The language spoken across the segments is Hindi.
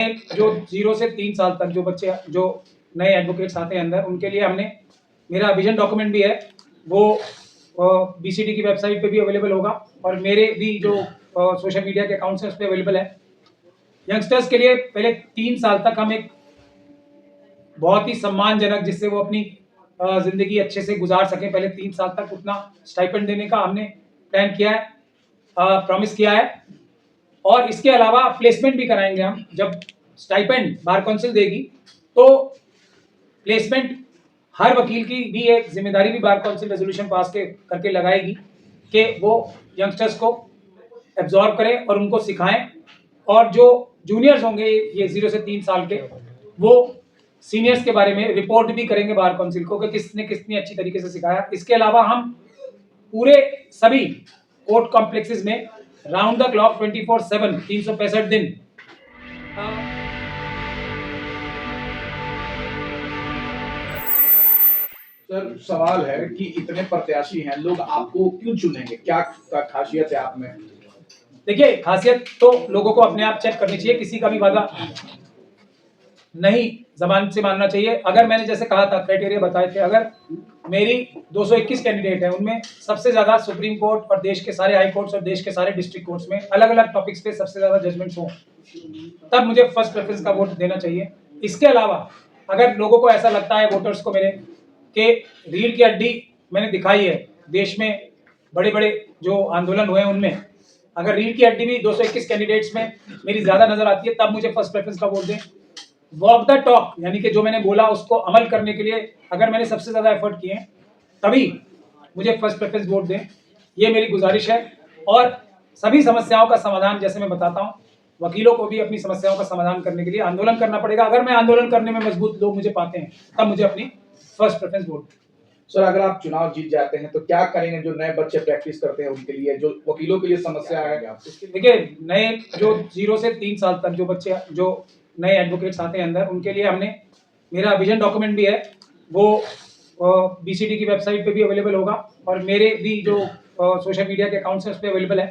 जो 0 से 3 साल तक जो बच्चे जो नए एडवोकेट्स आते हैं अंदर, उनके लिए हमने मेरा विजन डॉक्यूमेंट भी है, वो बीसीडी की वेबसाइट पे भी अवेलेबल होगा और मेरे भी जो सोशल मीडिया के अकाउंट्स हैं उस पर अवेलेबल है। यंगस्टर्स के लिए पहले 3 साल तक हम एक बहुत ही सम्मानजनक, जिससे वो अपनी जिंदगी अच्छे से गुजार सकें, पहले 3 साल तक उतना स्टाइपेंड देने का हमने प्लान किया है, प्रॉमिस किया है। और इसके अलावा प्लेसमेंट भी कराएंगे हम। जब स्टाइपेंड बार काउंसिल देगी तो प्लेसमेंट हर वकील की भी एक जिम्मेदारी भी बार काउंसिल रेजोल्यूशन पास करके लगाएगी कि वो यंगस्टर्स को एब्जॉर्ब करें और उनको सिखाएं, और जो जूनियर्स होंगे ये 0 से 3 साल के, वो सीनियर्स के बारे में रिपोर्ट भी करेंगे बार काउंसिल को कि किसने कितनी अच्छी तरीके से सिखाया। इसके अलावा हम पूरे सभी कोर्ट कॉम्प्लेक्सेस में राउंड द क्लॉक 24/7 365 दिन सर, सवाल है कि इतने प्रत्याशी हैं, लोग आपको क्यों चुनेंगे? क्या खासियत है आप में? देखिए, खासियत तो लोगों को अपने आप चेक करनी चाहिए, किसी का भी वादा नहीं जबान से मानना चाहिए। अगर मैंने जैसे कहा था, क्राइटेरिया बताए थे, अगर मेरी 221 कैंडिडेट है, उनमें सबसे ज्यादा सुप्रीम कोर्ट और देश के सारे हाई कोर्ट्स और देश के सारे डिस्ट्रिक्ट कोर्ट्स में अलग अलग टॉपिक्स पे सबसे ज्यादा जजमेंट्स हो, तब मुझे फर्स्ट प्रेफरेंस का वोट देना चाहिए। इसके अलावा अगर लोगों को ऐसा लगता है, वोटर्स को मेरे, कि रीढ़ की हड्डी मैंने दिखाई है, देश में बड़े बड़े जो आंदोलन हुए हैं उनमें अगर रीढ़ की हड्डी भी 221 कैंडिडेट्स में मेरी ज्यादा नजर आती है, तब मुझे फर्स्ट प्रेफरेंस का वोट दें। वॉक द टॉक, यानी कि जो मैंने बोला उसको अमल करने के लिए अगर मैंने सबसे ज्यादा एफर्ट किए हैं, तभी मुझे फर्स्ट प्रेफरेंस वोट दें, ये मेरी गुजारिश है। और सभी समस्याओं का समाधान, जैसे मैं बताता हूँ, वकीलों को भी अपनी समस्याओं का समाधान करने के लिए आंदोलन करना पड़ेगा। अगर मैं आंदोलन करने में मजबूत लोग मुझे पाते हैं, तब मुझे अपनी फर्स्ट प्रेफरेंस वोट। सर, अगर आप चुनाव जीत जाते हैं तो क्या करेंगे जो नए बच्चे प्रैक्टिस करते हैं उनके लिए, जो वकीलों के लिए समस्या है? देखिए, नए जो 0 से 3 साल तक जो बच्चे जो नए एडवोकेट्स आते हैं अंदर, उनके लिए हमने मेरा विजन डॉक्यूमेंट भी है, वो बीसीडी की वेबसाइट पे भी अवेलेबल होगा और मेरे भी जो सोशल मीडिया के अकाउंट्स हैं उस पर अवेलेबल है।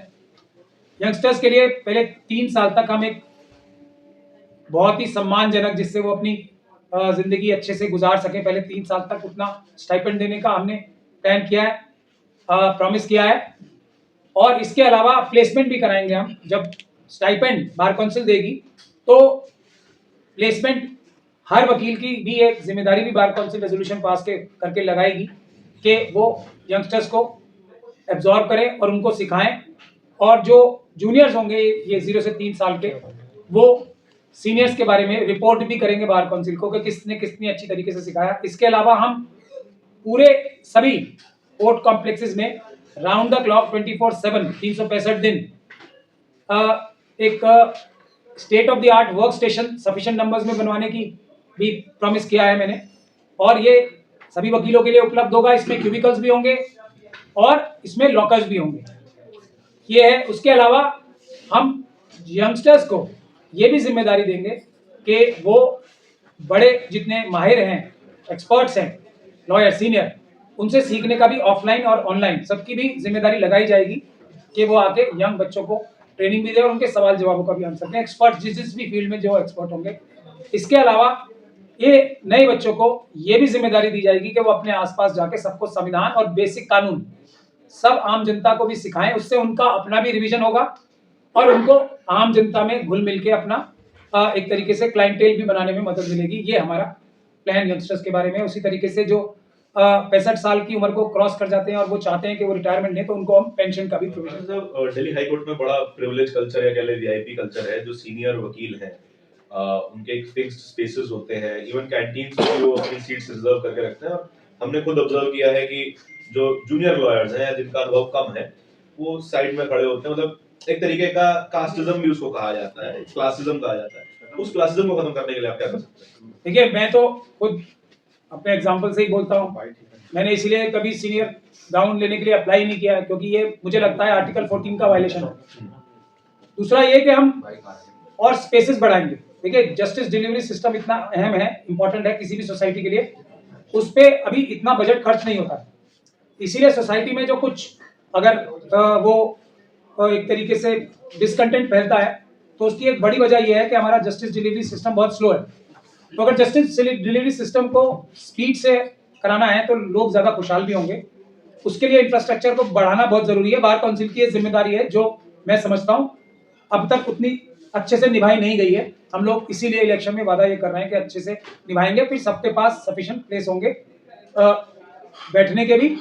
यंगस्टर्स के लिए पहले 3 साल तक हम एक बहुत ही सम्मानजनक, जिससे वो अपनी जिंदगी अच्छे से गुजार सकें, पहले 3 साल तक उतना स्टाइपेंड देने का हमने प्लान किया है, प्रॉमिस किया है। और इसके अलावा प्लेसमेंट भी कराएंगे हम। जब स्टाइपेंड बार काउंसिल देगी तो प्लेसमेंट हर वकील की भी एक जिम्मेदारी भी बार काउंसिल रेजोल्यूशन पास करके लगाएगी कि वो यंगस्टर्स को एब्जॉर्ब करें और उनको सिखाएं, और जो जूनियर्स होंगे ये 0 से 3 साल के, वो सीनियर्स के बारे में रिपोर्ट भी करेंगे बार काउंसिल को कि किसने कितनी अच्छी तरीके से सिखाया। इसके अलावा हम पूरे सभी कोर्ट कॉम्प्लेक्सेस में राउंड द क्लॉक 24/7 365 दिन एक state of the art work station sufficient numbers में बनवाने की भी प्रॉमिस किया है मैंने, और ये सभी वकीलों के लिए उपलब्ध होगा। इसमें क्यूबिकल्स भी होंगे और इसमें लॉकर्स भी होंगे, ये है। उसके अलावा हम यंगस्टर्स को ये भी जिम्मेदारी देंगे कि वो बड़े जितने माहिर हैं, एक्सपर्ट्स हैं, लॉयर सीनियर, उनसे सीखने का भी ऑफलाइन और ऑनलाइन सबकी भी जिम्मेदारी लगाई जाएगी कि वो आके यंग बच्चों को ट्रेनिंग भी दे और उनके सवाल जवाबों का भी आंसर दें, एक्सपर्ट जिस भी फील्ड में जो एक्सपर्ट होंगे। इसके अलावा ये नए बच्चों को ये भी जिम्मेदारी दी जाएगी कि वो अपने आसपास जाके सबको संविधान और बेसिक कानून सब आम जनता को भी सिखाएं, उससे उनका अपना भी रिवीजन होगा और उनको आम जनता में घुल मिल के अपना एक तरीके से क्लाइंटेल भी बनाने में मदद मिलेगी। ये हमारा प्लान यंगस्टर्स के बारे में। उसी तरीके से जो 65 साल की उम्र को क्रॉस कर जाते हैं और वो चाहते हैं कि वो रिटायरमेंट लें, तो उनको हम पेंशन का भी प्रोविजन। दिल्ली हाई कोर्ट में बड़ा प्रिविलेज कल्चर या कह ले वीआईपी कल्चर है। जो सीनियर वकील हैं उनके एक फिक्स्ड स्पेसेस होते हैं, इवन कैंटीन्स में वो अपनी सीट्स रिजर्व करके रखते हैं। और हमने खुद ऑब्जर्व किया है कि जो जूनियर लॉयर्स हैं जिनका अनुभव कम है, वो साइड में खड़े होते हैं। मतलब एक तरीके का कास्टिज्म भी उसको कहा जाता है, क्लासिज्म कहा जाता है। उस क्लासिज्म को खत्म करने के लिए आप क्या कर सकते हैं? देखिए, मैं तो खुद अपने एग्जांपल से ही बोलता हूँ। मैंने इसलिए कभी सीनियर गाउन लेने के लिए अप्लाई नहीं किया, क्योंकि ये मुझे लगता है आर्टिकल 14 का वायलेशन है। दूसरा ये कि हम और स्पेसेस बढ़ाएंगे। देखिए, जस्टिस डिलीवरी सिस्टम इतना अहम है, इंपॉर्टेंट है किसी भी सोसाइटी के लिए, उस पर अभी इतना बजट खर्च नहीं होता। इसीलिए सोसाइटी में जो कुछ अगर वो एक तरीके से डिसकंटेंट फैलता है, तो उसकी एक बड़ी वजह यह है कि हमारा जस्टिस डिलीवरी सिस्टम बहुत स्लो है। तो अगर जस्टिस डिलीवरी सिस्टम को स्पीड से कराना है तो लोग ज़्यादा खुशहाल भी होंगे। उसके लिए इंफ्रास्ट्रक्चर को बढ़ाना बहुत ज़रूरी है। बार काउंसिल की ये जिम्मेदारी है जो मैं समझता हूँ अब तक उतनी अच्छे से निभाई नहीं गई है। हम लोग इसीलिए इलेक्शन में वादा ये कर रहे हैं कि अच्छे से निभाएंगे, फिर सबके पास सफिशिएंट प्लेस होंगे बैठने के भी,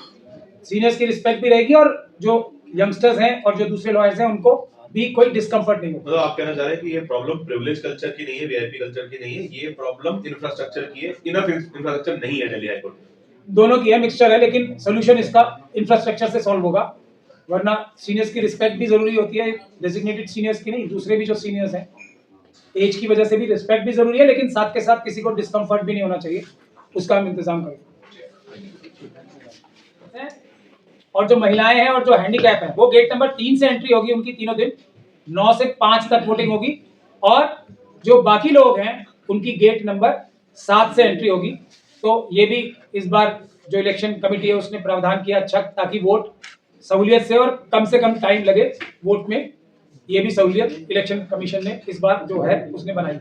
सीनियर्स की रिस्पेक्ट भी रहेगी और जो यंगस्टर्स हैं और जो दूसरे लॉयर्स हैं उनको भी कोई डिस्कम्फर्ट नहीं होगा। मतलब आप कहना चाह रहे हैं कि ये प्रॉब्लम प्रिविलेज कल्चर की नहीं है, वीआईपी कल्चर की नहीं है, ये प्रॉब्लम इंफ्रास्ट्रक्चर की है। इनफ इंफ्रास्ट्रक्चर नहीं है दिल्ली हाईकोर्ट में। दोनों की है, मिक्सचर है, लेकिन सोल्यूशन इसका इंफ्रास्ट्रक्चर से सॉल्व होगा। वरना सीनियर्स की रिस्पेक्ट भी जरूरी होती है, डेजिग्नेटेड सीनियर्स की नहीं, दूसरे भी जो सीनियर्स हैं एज की वजह से भी रिस्पेक्ट भी जरूरी है, लेकिन साथ के साथ किसी को डिस्कम्फर्ट भी नहीं होना चाहिए, उसका हम इंतजाम करेंगे। और जो महिलाएं हैं और जो हैंडीकैप है वो गेट नंबर 3 से एंट्री होगी उनकी तीनों दिन 9 से 5 तक वोटिंग होगी, और जो बाकी लोग हैं उनकी गेट नंबर 7 से एंट्री होगी। तो ये भी इस बार जो इलेक्शन कमेटी है उसने प्रावधान किया अच्छा, ताकि वोट सहूलियत से और कम से कम टाइम लगे वोट में। ये भी सहूलियत इलेक्शन कमीशन ने इस बार जो है उसने बनाई है।